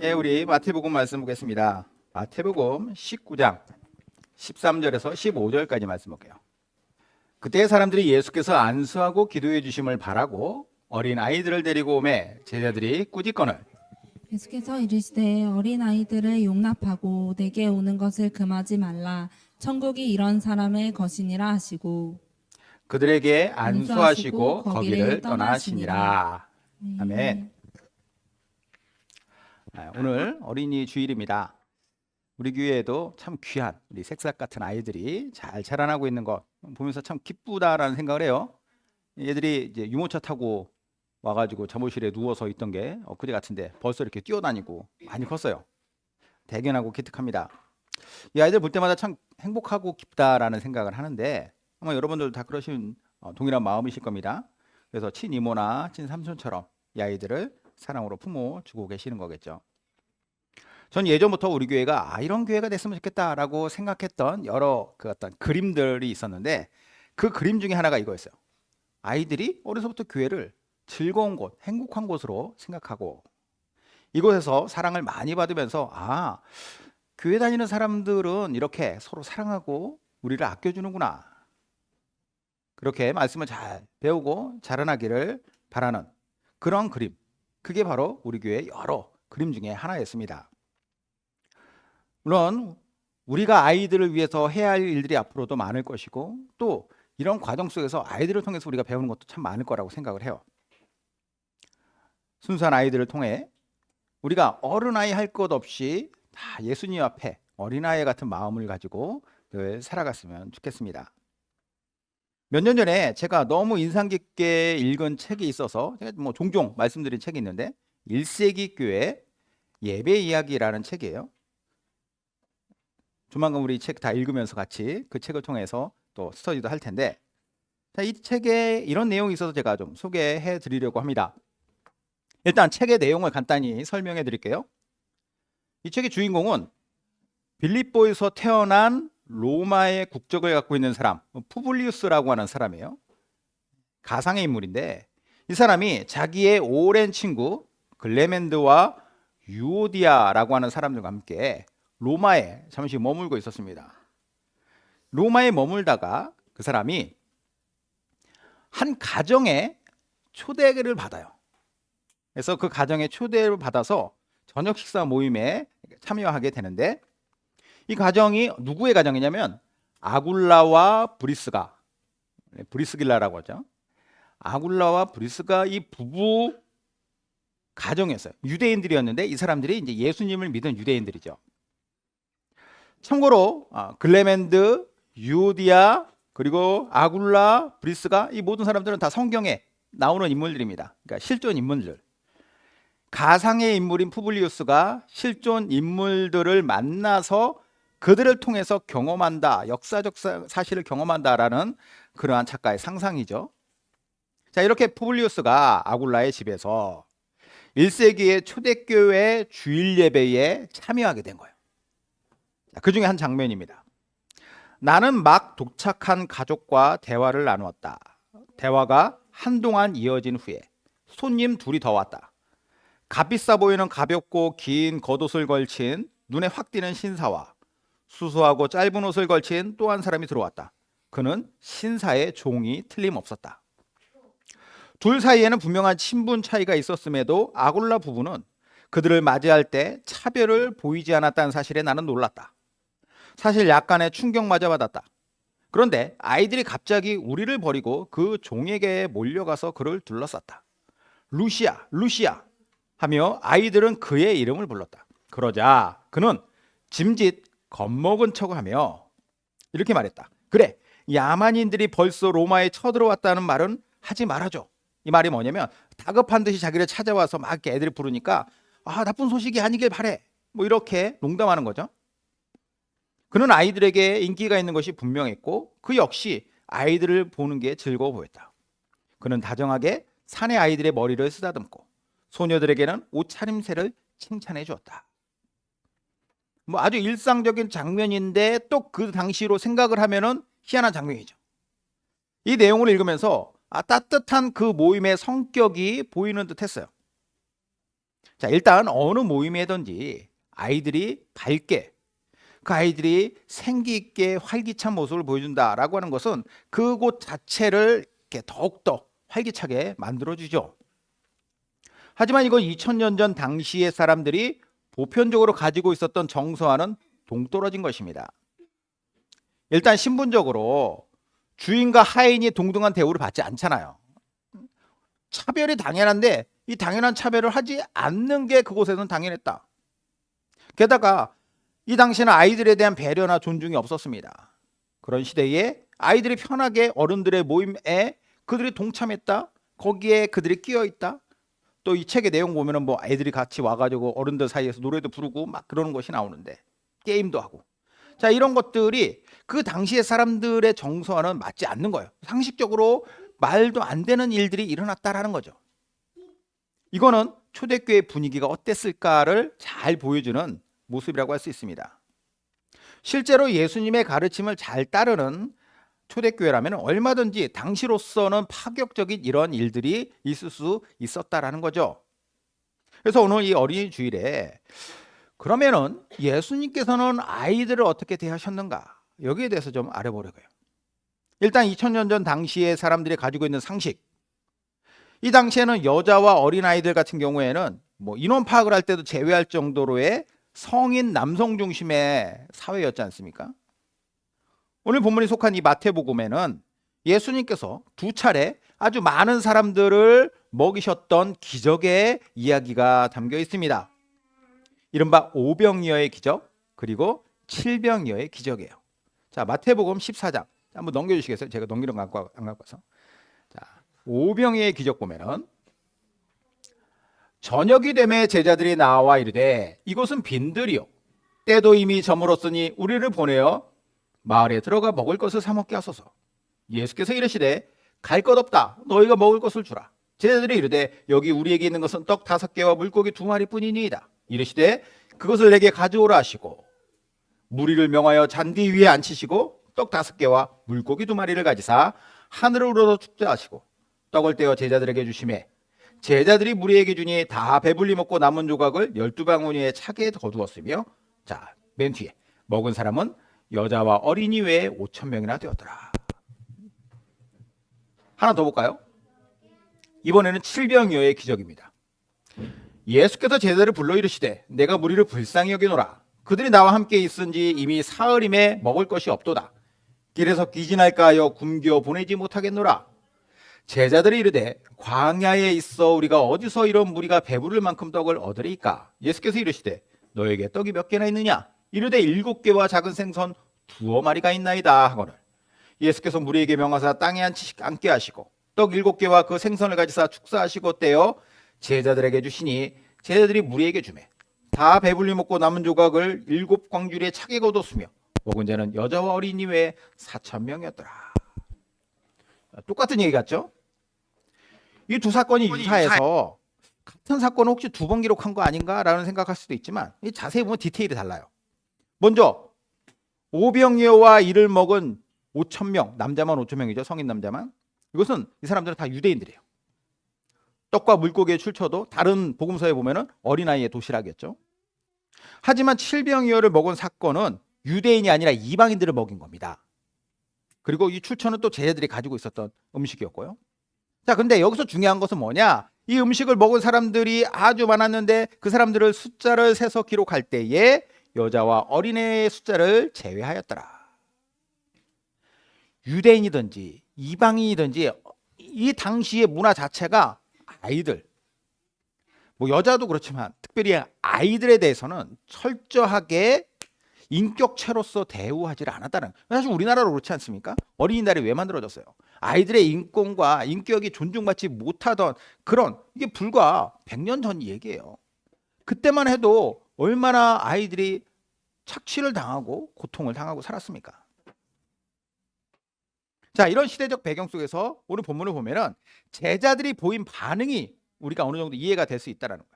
예, 우리 마태복음 말씀 보겠습니다. 마태복음 19장 13절에서 15절까지 말씀 볼게요. 그때 사람들이 예수께서 안수하고 기도해 주심을 바라고 어린 아이들을 데리고 오매 제자들이 꾸짖거늘 예수께서 이르시되 어린아이들을 용납하고 내게 오는 것을 금하지 말라. 천국이 이런 사람의 것이니라 하시고 그들에게 안수하시고 안수하시고 거기를 떠나시니라. 아멘. 오늘 어린이 주일입니다. 우리 교회에도 참 귀한 우리 새싹 같은 아이들이 잘 자라나고 있는 것 보면서 참 기쁘다라는 생각을 해요. 얘들이 이제 유모차 타고 와가지고 잠옷실에 누워서 있던 게 엊그제 같은데 벌써 이렇게 뛰어다니고 많이 컸어요. 대견하고 기특합니다. 이 아이들 볼 때마다 참 행복하고 기쁘다라는 생각을 하는데 아마 여러분들도 다 그러신 동일한 마음이실 겁니다. 그래서 친이모나 친삼촌처럼 이 아이들을 사랑으로 품어 주고 계시는 거겠죠. 전 예전부터 우리 교회가 이런 교회가 됐으면 좋겠다라고 생각했던 여러 그 어떤 그림들이 있었는데 그 그림 중에 하나가 이거였어요. 아이들이 어려서부터 교회를 즐거운 곳, 행복한 곳으로 생각하고 이곳에서 사랑을 많이 받으면서 교회 다니는 사람들은 이렇게 서로 사랑하고 우리를 아껴주는구나. 그렇게 말씀을 잘 배우고 자라나기를 바라는 그런 그림. 그게 바로 우리 교회의 여러 그림 중에 하나였습니다. 물론 우리가 아이들을 위해서 해야 할 일들이 앞으로도 많을 것이고 또 이런 과정 속에서 아이들을 통해서 우리가 배우는 것도 참 많을 거라고 생각을 해요. 순수한 아이들을 통해 우리가 어른아이 할 것 없이 다 예수님 앞에 어린아이 같은 마음을 가지고 늘 살아갔으면 좋겠습니다. 몇 년 전에 제가 너무 인상 깊게 읽은 책이 있어서 제가 뭐 종종 말씀드린 책이 있는데 1세기 교회 예배 이야기라는 책이에요. 조만간 우리 책 다 읽으면서 같이 그 책을 통해서 또 스터디도 할 텐데 이 책에 이런 내용이 있어서 제가 좀 소개해 드리려고 합니다. 일단 책의 내용을 간단히 설명해 드릴게요. 이 책의 주인공은 빌립보에서 태어난 로마의 국적을 갖고 있는 사람, 푸블리우스라고 하는 사람이에요. 가상의 인물인데 이 사람이 자기의 오랜 친구 글레멘드와 유오디아라고 하는 사람들과 함께 로마에 잠시 머물고 있었습니다. 로마에 머물다가 그 사람이 한 가정에 초대를 받아요. 그래서 그 가정에 초대를 받아서 저녁 식사 모임에 참여하게 되는데 이 가정이 누구의 가정이냐면 아굴라와 브리스길라라고 하죠. 아굴라와 브리스가 이 부부 가정이었어요. 유대인들이었는데 이 사람들이 이제 예수님을 믿은 유대인들이죠. 참고로 글레멘드, 유오디아 그리고 아굴라, 브리스가 이 모든 사람들은 다 성경에 나오는 인물들입니다. 그러니까 실존 인물들. 가상의 인물인 푸블리우스가 실존 인물들을 만나서 그들을 통해서 경험한다, 역사적 사실을 경험한다라는 그러한 작가의 상상이죠. 자, 이렇게 푸블리우스가 아굴라의 집에서 1세기의 초대교회 주일 예배에 참여하게 된 거예요. 그 중에 한 장면입니다. 나는 막 도착한 가족과 대화를 나누었다. 대화가 한동안 이어진 후에 손님 둘이 더 왔다. 값비싸 보이는 가볍고 긴 겉옷을 걸친 눈에 확 띄는 신사와 수수하고 짧은 옷을 걸친 또 한 사람이 들어왔다. 그는 신사의 종이 틀림없었다. 둘 사이에는 분명한 친분 차이가 있었음에도 아굴라 부부는 그들을 맞이할 때 차별을 보이지 않았다는 사실에 나는 놀랐다. 사실 약간의 충격마저 받았다. 그런데 아이들이 갑자기 우리를 버리고 그 종에게 몰려가서 그를 둘러쌌다. 루시아, 루시아 하며 아이들은 그의 이름을 불렀다. 그러자 그는 짐짓 겁먹은 척하며 이렇게 말했다. 그래, 야만인들이 벌써 로마에 쳐들어왔다는 말은 하지 말아줘. 이 말이 뭐냐면 다급한 듯이 자기를 찾아와서 막 이렇게 애들이 부르니까 나쁜 소식이 아니길 바래. 뭐 이렇게 농담하는 거죠. 그는 아이들에게 인기가 있는 것이 분명했고 그 역시 아이들을 보는 게 즐거워 보였다. 그는 다정하게 사내 아이들의 머리를 쓰다듬고 소녀들에게는 옷차림새를 칭찬해 주었다. 뭐 아주 일상적인 장면인데 또 그 당시로 생각을 하면은 희한한 장면이죠. 이 내용을 읽으면서 따뜻한 그 모임의 성격이 보이는 듯 했어요. 자, 일단 어느 모임이든지 아이들이 밝게, 그 아이들이 생기 있게 활기찬 모습을 보여준다라고 하는 것은 그곳 자체를 이렇게 더욱더 활기차게 만들어주죠. 하지만 이건 2000년 전 당시의 사람들이 보편적으로 가지고 있었던 정서와는 동떨어진 것입니다. 일단 신분적으로 주인과 하인이 동등한 대우를 받지 않잖아요. 차별이 당연한데 이 당연한 차별을 하지 않는 게 그곳에서는 당연했다. 게다가 이 당시에는 아이들에 대한 배려나 존중이 없었습니다. 그런 시대에 아이들이 편하게 어른들의 모임에 그들이 동참했다. 거기에 그들이 끼어 있다. 또 이 책의 내용 보면은 뭐 애들이 같이 와가지고 어른들 사이에서 노래도 부르고 막 그러는 것이 나오는데 게임도 하고. 자, 이런 것들이 그 당시의 사람들의 정서와는 맞지 않는 거예요. 상식적으로 말도 안 되는 일들이 일어났다라는 거죠. 이거는 초대교회 분위기가 어땠을까를 잘 보여주는 모습이라고 할 수 있습니다. 실제로 예수님의 가르침을 잘 따르는 초대교회라면 얼마든지 당시로서는 파격적인 이런 일들이 있을 수 있었다라는 거죠. 그래서 오늘 이 어린이 주일에 그러면은 예수님께서는 아이들을 어떻게 대하셨는가, 여기에 대해서 좀 알아보려고요. 일단 2000년 전 당시에 사람들이 가지고 있는 상식, 이 당시에는 여자와 어린아이들 같은 경우에는 뭐 인원 파악을 할 때도 제외할 정도로의 성인 남성 중심의 사회였지 않습니까? 오늘 본문이 속한 이 마태복음에는 예수님께서 두 차례 아주 많은 사람들을 먹이셨던 기적의 이야기가 담겨 있습니다. 이른바 오병이어의 기적, 그리고 칠병이어의 기적이에요. 자, 마태복음 14장 한번 넘겨주시겠어요? 제가 넘기는 거 안 갖고 와서. 자, 오병이어의 기적 보면은 저녁이 되매 제자들이 나와 이르되 이곳은 빈들이요 때도 이미 저물었으니 우리를 보내어 마을에 들어가 먹을 것을 사 먹게 하소서. 예수께서 이르시되 갈 것 없다. 너희가 먹을 것을 주라. 제자들이 이르되 여기 우리에게 있는 것은 떡 5개와 물고기 2마리뿐이니이다. 이르시되 그것을 내게 가져오라 하시고 무리를 명하여 잔디 위에 앉히시고 떡 5개와 물고기 2마리를 가지사 하늘을 우러러 축제하시고 떡을 떼어 제자들에게 주시매 제자들이 무리에게 주니 다 배불리 먹고 남은 조각을 12바구니에 차게 거두었으며, 자, 맨 뒤에 먹은 사람은 여자와 어린이 외에 5,000명이나 되었더라. 하나 더 볼까요? 이번에는 칠병이어의 기적입니다. 예수께서 제자들을 불러 이르시되 내가 무리를 불쌍히 여기노라. 그들이 나와 함께 있은지 이미 사흘임에 먹을 것이 없도다. 길에서 기진할까 하여 굶겨 보내지 못하겠노라. 제자들이 이르되 광야에 있어 우리가 어디서 이런 무리가 배부를 만큼 떡을 얻으리까? 예수께서 이르시되 너에게 떡이 몇 개나 있느냐? 이르되 7개와 작은 생선 2마리가 있나이다 하거늘 예수께서 무리에게 명하사 땅에 앉게 하시고 떡 7개와 그 생선을 가지사 축사하시고 떼어 제자들에게 주시니 제자들이 무리에게 주매 다 배불리 먹고 남은 조각을 7광주리에 차게 거뒀으며 먹은 자는 여자와 어린이 외에 4,000명이었더라. 똑같은 얘기 같죠? 이 두 사건이 유사해서 같은 사건을 혹시 2번 기록한 거 아닌가라는 생각할 수도 있지만 자세히 보면 디테일이 달라요. 먼저 오병이어와 이를 먹은 5,000명, 남자만 5,000명이죠. 성인 남자만. 이것은 이 사람들은 다 유대인들이에요. 떡과 물고기의 출처도 다른 복음서에 보면은 어린아이의 도시락이었죠. 하지만 칠병이어를 먹은 사건은 유대인이 아니라 이방인들을 먹인 겁니다. 그리고 이 출처는 또 제자들이 가지고 있었던 음식이었고요. 자, 근데 여기서 중요한 것은 뭐냐? 이 음식을 먹은 사람들이 아주 많았는데 그 사람들을 숫자를 세서 기록할 때에 여자와 어린애의 숫자를 제외하였더라. 유대인이든지 이방인이든지 이 당시의 문화 자체가 아이들, 뭐 여자도 그렇지만 특별히 아이들에 대해서는 철저하게 인격체로서 대우하지 않았다는, 사실 우리나라로 그렇지 않습니까? 어린이날이 왜 만들어졌어요? 아이들의 인권과 인격이 존중받지 못하던 그런, 이게 불과 100년 전 얘기예요. 그때만 해도 얼마나 아이들이 착취를 당하고 고통을 당하고 살았습니까? 자, 이런 시대적 배경 속에서 오늘 본문을 보면은 제자들이 보인 반응이 우리가 어느 정도 이해가 될 수 있다는 거예요.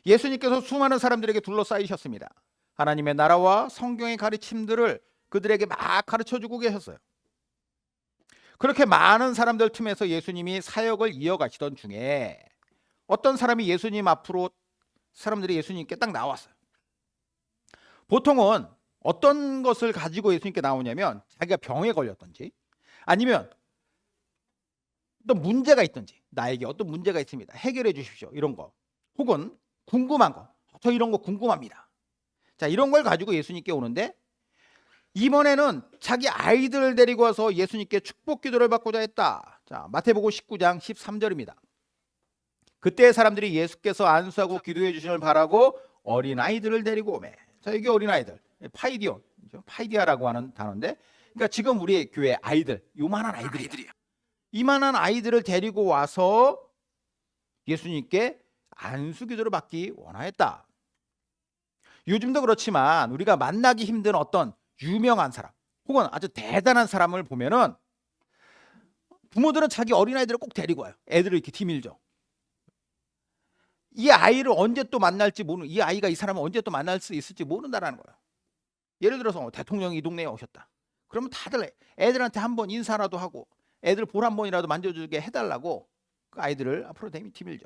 예수님께서 수많은 사람들에게 둘러싸이셨습니다. 하나님의 나라와 성경의 가르침들을 그들에게 막 가르쳐주고 계셨어요. 그렇게 많은 사람들 틈에서 예수님이 사역을 이어가시던 중에 어떤 사람이 예수님 앞으로 사람들이 예수님께 딱 나왔어요. 보통은 어떤 것을 가지고 예수님께 나오냐면 자기가 병에 걸렸든지 아니면 어떤 문제가 있든지 나에게 어떤 문제가 있습니다. 해결해 주십시오. 이런 거. 혹은 궁금한 거. 저 이런 거 궁금합니다. 자, 이런 걸 가지고 예수님께 오는데 이번에는 자기 아이들을 데리고 와서 예수님께 축복 기도를 받고자 했다. 자, 마태복음 19장 13절입니다. 그때 사람들이 예수께서 안수하고 기도해 주시길 바라고 어린아이들을 데리고 오매. 자, 여기 어린아이들. 파이디온. 파이디아라고 하는 단어인데 그러니까 지금 우리 교회 아이들, 요만한 아이들이에요. 이만한 아이들을 데리고 와서 예수님께 안수 기도를 받기 원하였다. 요즘도 그렇지만 우리가 만나기 힘든 어떤 유명한 사람 혹은 아주 대단한 사람을 보면은 부모들은 자기 어린아이들을 꼭 데리고 와요. 애들을 이렇게 뒤밀죠. 이 아이를 언제 또 만날지 모르는, 이 아이가 이 사람을 언제 또 만날 수 있을지 모른다라는 거예요. 예를 들어서 대통령이 이 동네에 오셨다. 그러면 다들 애들한테 한번 인사라도 하고 애들 볼 한 번이라도 만져주게 해달라고 그 아이들을 앞으로 뒤밀죠.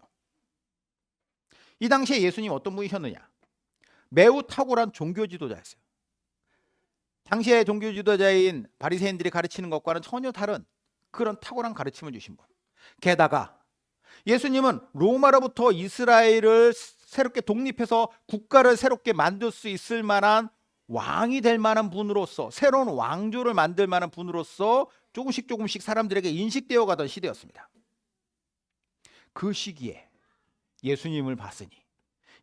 이 당시에 예수님 어떤 분이셨느냐? 매우 탁월한 종교 지도자였어요. 당시의 종교 지도자인 바리새인들이 가르치는 것과는 전혀 다른 그런 탁월한 가르침을 주신 분. 게다가 예수님은 로마로부터 이스라엘을 새롭게 독립해서 국가를 새롭게 만들 수 있을 만한 왕이 될 만한 분으로서, 새로운 왕조를 만들 만한 분으로서 조금씩 사람들에게 인식되어 가던 시대였습니다. 그 시기에 예수님을 봤으니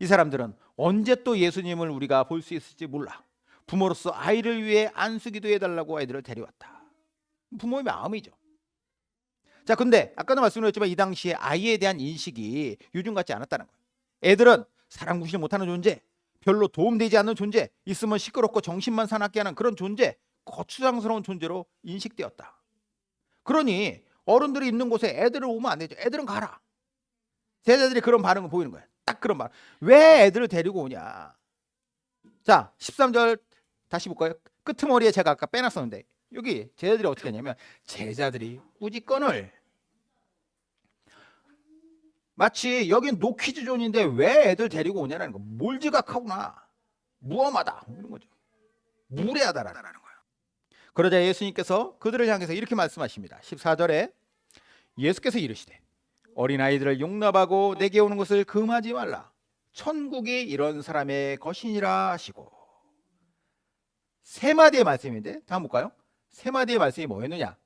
이 사람들은 언제 또 예수님을 우리가 볼 수 있을지 몰라. 부모로서 아이를 위해 안수 기도해달라고 아이들을 데려왔다. 부모의 마음이죠. 자, 근데 아까도 말씀드렸지만 이 당시에 아이에 대한 인식이 요즘 같지 않았다는 거예요. 애들은 사람 구실 못하는 존재, 별로 도움되지 않는 존재, 있으면 시끄럽고 정신만 사납게 하는 그런 존재, 거추장스러운 존재로 인식되었다. 그러니 어른들이 있는 곳에 애들을 오면 안 되죠. 애들은 가라. 제자들이 그런 반응을 보이는 거예요. 딱 그런 반응. 왜 애들을 데리고 오냐. 자, 13절 다시 볼까요? 끄트머리에 제가 아까 빼놨었는데 여기 제자들이 어떻게 하냐면 제자들이 꾸짖건을 마치 여긴 노키즈 존인데 왜 애들 데리고 오냐라는 거. 몰지각하구나. 무엄하다. 이런 거죠. 무례하다라는 거예요. 그러자 예수님께서 그들을 향해서 이렇게 말씀하십니다. 14절에 예수께서 이르시되 어린아이들을 용납하고 내게 오는 것을 금하지 말라. 천국이 이런 사람의 것이니라 하시고. 세 마디의 말씀인데 다음 볼까요? 세 마디의 말씀이 뭐였느냐?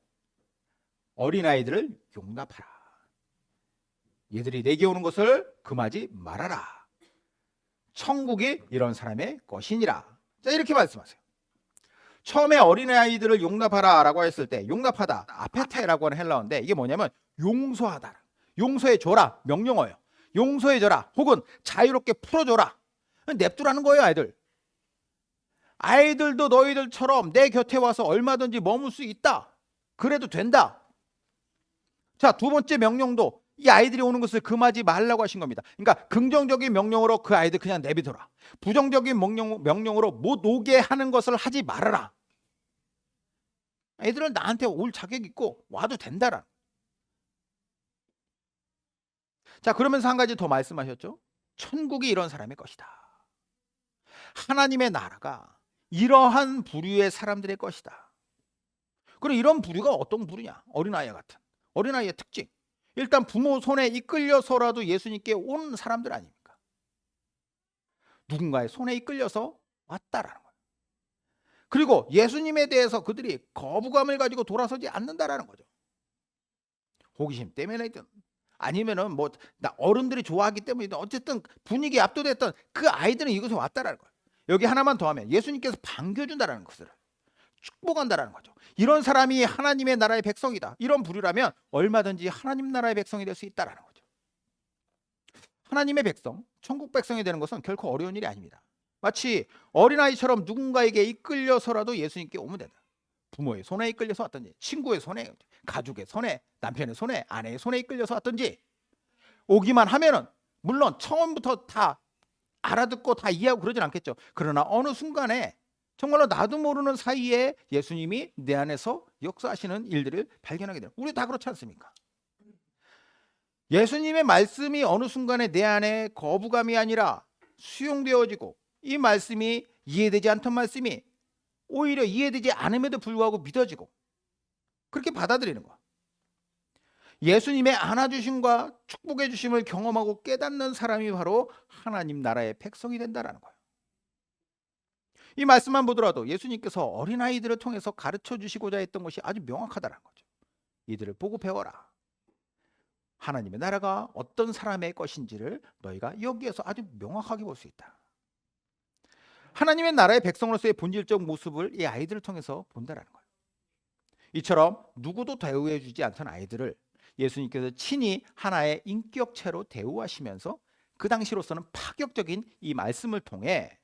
어린아이들을 용납하라. 얘들이 내게 오는 것을 금하지 말아라. 천국이 이런 사람의 것이니라. 자, 이렇게 말씀하세요. 처음에 어린아이들을 용납하라 라고 했을 때 용납하다, 아페테라고 하는 헬라어인데 이게 뭐냐면 용서하다. 용서해줘라. 명령어예요. 용서해줘라. 혹은 자유롭게 풀어줘라. 냅두라는 거예요. 아이들도 너희들처럼 내 곁에 와서 얼마든지 머물 수 있다. 그래도 된다. 자, 두 번째 명령도 이 아이들이 오는 것을 금하지 말라고 하신 겁니다. 그러니까 긍정적인 명령으로 그 아이들 그냥 내비둬라. 부정적인 명령으로 못 오게 하는 것을 하지 말아라. 애들은 나한테 올 자격 있고 와도 된다라. 자, 그러면서 한 가지 더 말씀하셨죠. 천국이 이런 사람의 것이다. 하나님의 나라가 이러한 부류의 사람들의 것이다. 그럼 이런 부류가 어떤 부류냐? 어린아이 같은. 어린아이의 특징. 일단 부모 손에 이끌려서라도 예수님께 온 사람들 아닙니까? 누군가의 손에 이끌려서 왔다라는 거예요. 그리고 예수님에 대해서 그들이 거부감을 가지고 돌아서지 않는다라는 거죠. 호기심 때문에든 아니면은 뭐 나 어른들이 좋아하기 때문이든 어쨌든 분위기에 압도됐던 그 아이들은 이곳에 왔다라는 거예요. 여기 하나만 더 하면 예수님께서 반겨준다라는 것을 축복한다라는 거죠. 이런 사람이 하나님의 나라의 백성이다. 이런 부류라면 얼마든지 하나님 나라의 백성이 될 수 있다라는 거죠. 하나님의 백성, 천국 백성이 되는 것은 결코 어려운 일이 아닙니다. 마치 어린아이처럼 누군가에게 이끌려서라도 예수님께 오면 된다. 부모의 손에 이끌려서 왔든지, 친구의 손에, 가족의 손에, 남편의 손에, 아내의 손에 이끌려서 왔든지 오기만 하면은 물론 처음부터 다 알아듣고 다 이해하고 그러진 않겠죠. 그러나 어느 순간에 정말로 나도 모르는 사이에 예수님이 내 안에서 역사하시는 일들을 발견하게 돼요. 우리 다 그렇지 않습니까? 예수님의 말씀이 어느 순간에 내 안에 거부감이 아니라 수용되어지고 이 말씀이 이해되지 않던 말씀이 오히려 이해되지 않음에도 불구하고 믿어지고 그렇게 받아들이는 거야. 예수님의 안아주심과 축복해 주심을 경험하고 깨닫는 사람이 바로 하나님 나라의 백성이 된다라는 거예요. 이 말씀만 보더라도 예수님께서 어린아이들을 통해서 가르쳐 주시고자 했던 것이 아주 명확하다는 거죠. 이들을 보고 배워라. 하나님의 나라가 어떤 사람의 것인지를 너희가 여기에서 아주 명확하게 볼 수 있다. 하나님의 나라의 백성으로서의 본질적 모습을 이 아이들을 통해서 본다라는 거예요. 이처럼 누구도 대우해 주지 않던 아이들을 예수님께서 친히 하나의 인격체로 대우하시면서 그 당시로서는 파격적인 이 말씀을 통해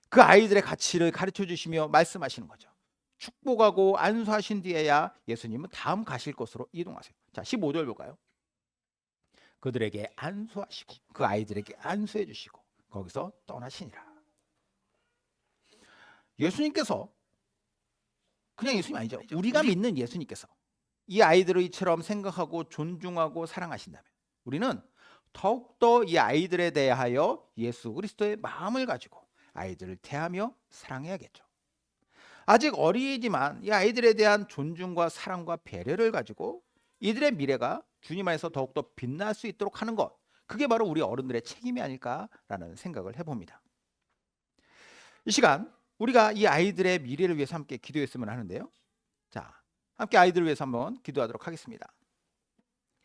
그 아이들의 가치를 가르쳐 주시며 말씀하시는 거죠. 축복하고 안수하신 뒤에야 예수님은 다음 가실 곳으로 이동하세요. 자, 15절 볼까요? 그들에게 안수하시고 그 아이들에게 안수해 주시고 거기서 떠나시니라. 예수님께서 그냥 예수님 아니죠. 우리가 믿는 예수님께서 이 아이들을 이처럼 생각하고 존중하고 사랑하신다면 우리는 더욱더 이 아이들에 대하여 예수 그리스도의 마음을 가지고 아이들을 대하며 사랑해야겠죠. 아직 어리지만 이 아이들에 대한 존중과 사랑과 배려를 가지고 이들의 미래가 주님 안에서 더욱더 빛날 수 있도록 하는 것, 그게 바로 우리 어른들의 책임이 아닐까라는 생각을 해봅니다. 이 시간 우리가 이 아이들의 미래를 위해서 함께 기도했으면 하는데요. 자, 함께 아이들을 위해서 한번 기도하도록 하겠습니다.